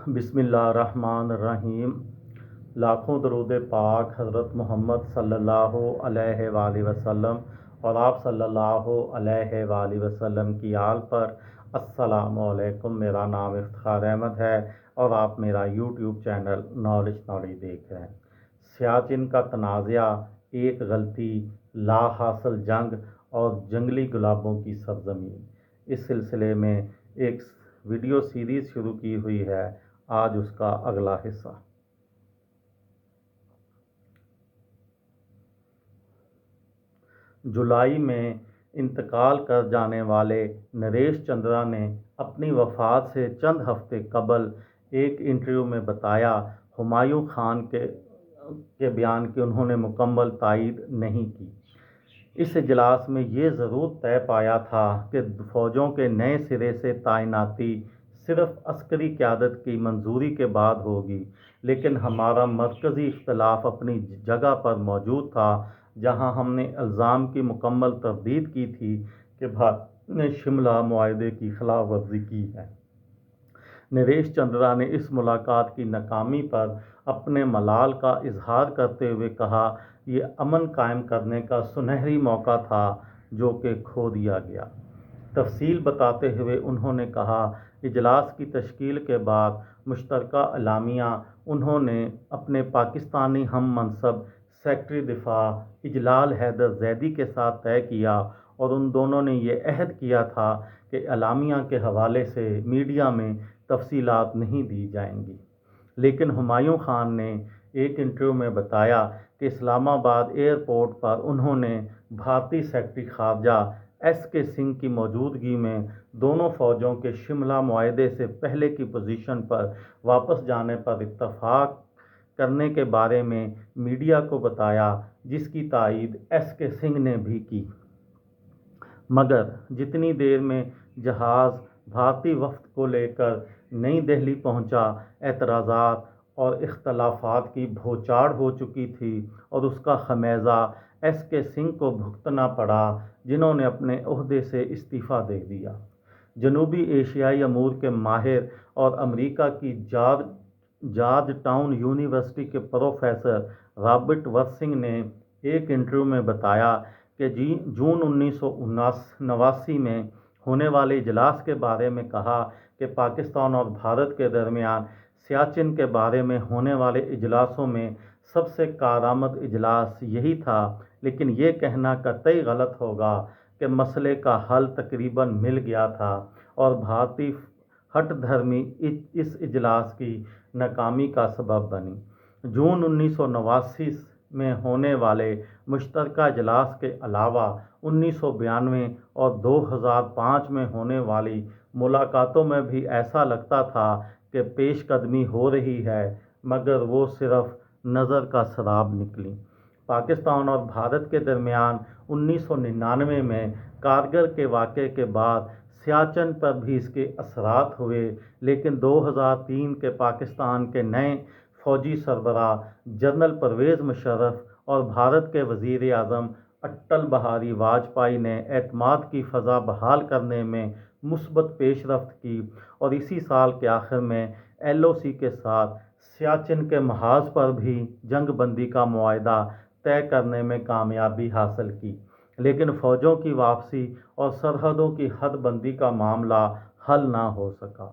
बिस्मिल्लाहिर्रहमानिर्रहीम। लाखों दरूद पाक हज़रत मोहम्मद सल्लल्लाहु अलैहि वालैहि वसल्लम और आप सल्लल्लाहु अलैहि वालैहि वसल्लम की आल पर। अस्सलामु अलैकुम। मेरा नाम इफ्तिखार अहमद है और आप मेरा यूट्यूब चैनल नॉलेज देख रहे हैं। सियाचिन का तनाज़ा, एक गलती, ला हासिल जंग और जंगली गुलाबों की सरजमीन, इस सिलसिले में एक वीडियो सीरीज़ शुरू की हुई है। आज उसका अगला हिस्सा। जुलाई में इंतकाल कर जाने वाले नरेश चंद्रा ने अपनी वफ़ात से चंद हफ्ते कबल एक इंटरव्यू में बताया, हुमायूं खान के बयान की उन्होंने मुकम्मल तायीद नहीं की। इस इजलास में ये ज़रूर तय पाया था कि फ़ौजों के नए सिरे से तैनाती सिर्फ अस्करी क़यादत की मंजूरी के बाद होगी, लेकिन हमारा मरकज़ी इख्तलाफ अपनी जगह पर मौजूद था, जहां हमने इल्ज़ाम की मुकम्मल तरदीद की थी कि भारत ने शिमला मुआहदे की खिलाफ वर्जी की है। नरेश चंद्रा ने इस मुलाकात की नाकामी पर अपने मलाल का इजहार करते हुए कहा, ये अमन कायम करने का सुनहरी मौका था जो कि खो दिया गया। तफसील बताते हुए उन्होंने कहा, इजलास की तश्कील के बाद मुश्तरका एलामिया उन्होंने अपने पाकिस्तानी हम मनसब सेक्रेटरी दिफा इजलाल हैदर जैदी के साथ तय किया और उन दोनों ने ये अहद किया था कि एलामिया के हवाले से मीडिया में तफसीलात नहीं दी जाएंगी। लेकिन हुमायूं खान ने एक इंटरव्यू में बताया कि इस्लामाबाद एयरपोर्ट पर उन्होंने भारतीय सेक्रेटरी खारजा SK सिंह की मौजूदगी में दोनों फ़ौजों के शिमला मुआहदे से पहले की पोजीशन पर वापस जाने पर इत्तफाक करने के बारे में मीडिया को बताया, जिसकी तायीद SK सिंह ने भी की। मगर जितनी देर में जहाज़ भारतीय वफ़द को लेकर नई दिल्ली पहुंचा, एतराज़ात और इख्तलाफात की भौचाड़ हो चुकी थी और उसका खमेज़ा SK सिंह को भुगतना पड़ा, जिन्होंने अपने ओहदे से इस्तीफ़ा दे दिया। जनूबी एशियाई अमूर के माहिर और अमेरिका की जॉर्ज टाउन यूनिवर्सिटी के प्रोफेसर रॉबर्ट वर्सिंग ने एक इंटरव्यू में बताया कि जून 1989 में होने वाले इजलास के बारे में कहा कि पाकिस्तान और भारत के दरमियान सियाचिन के बारे में होने वाले इजलासों में सबसे कारआमद इजलास यही था, लेकिन ये कहना कतई गलत होगा कि मसले का हल तकरीबन मिल गया था और भारतीय हठधर्मी इस इजलास की नाकामी का सबब बनी। जून 1989 में होने वाले मुश्तरका इजलास के अलावा 1992 और 2005 में होने वाली मुलाकातों में भी ऐसा लगता था कि पेशकदमी हो रही है, मगर वो सिर्फ नज़र का शराब निकली। पाकिस्तान और भारत के दरमियान 1999 में कारगिल के वाक़े के बाद सियाचिन पर भी इसके असरात हुए, लेकिन 2003 के पाकिस्तान के नए फ़ौजी सरबराह जनरल परवेज़ मुशर्रफ और भारत के वज़ीर आज़म अटल बिहारी वाजपेयी ने एतमाद की फ़ज़ा बहाल करने में मुस्बत पेशरफ्त की और इसी साल के आखिर में LOC के साथ सियाचिन के महाज पर भी जंग बंदी का मुआहदा तय करने में कामयाबी हासिल की, लेकिन फ़ौजों की वापसी और सरहदों की हदबंदी का मामला हल ना हो सका।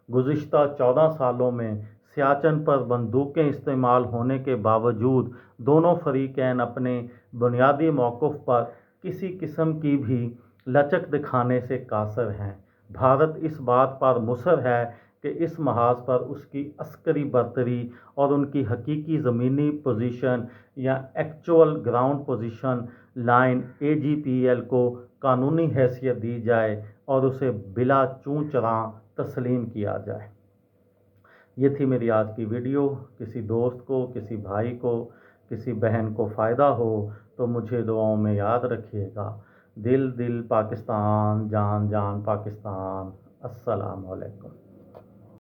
गुज़िश्ता 14 सालों में सियाचिन पर बंदूकें इस्तेमाल होने के बावजूद दोनों फरीकैन अपने बुनियादी मौक़िफ़ पर किसी किस्म की भी लचक दिखाने से कासिर हैं। भारत इस बात पर मुसर है कि इस महाज पर उसकी अस्करी बर्तरी और उनकी हकीकी ज़मीनी पोजीशन या actual ground position line AGPL को कानूनी हैसियत दी जाए और उसे बिला चूं चरां तस्लीम किया जाए। ये थी मेरी आज की वीडियो। किसी दोस्त को, किसी भाई को, किसी बहन को फ़ायदा हो तो मुझे दुआओं में याद रखिएगा। दिल दिल पाकिस्तान, जान जान पाकिस्तान। अस्सलाम वालेकुम।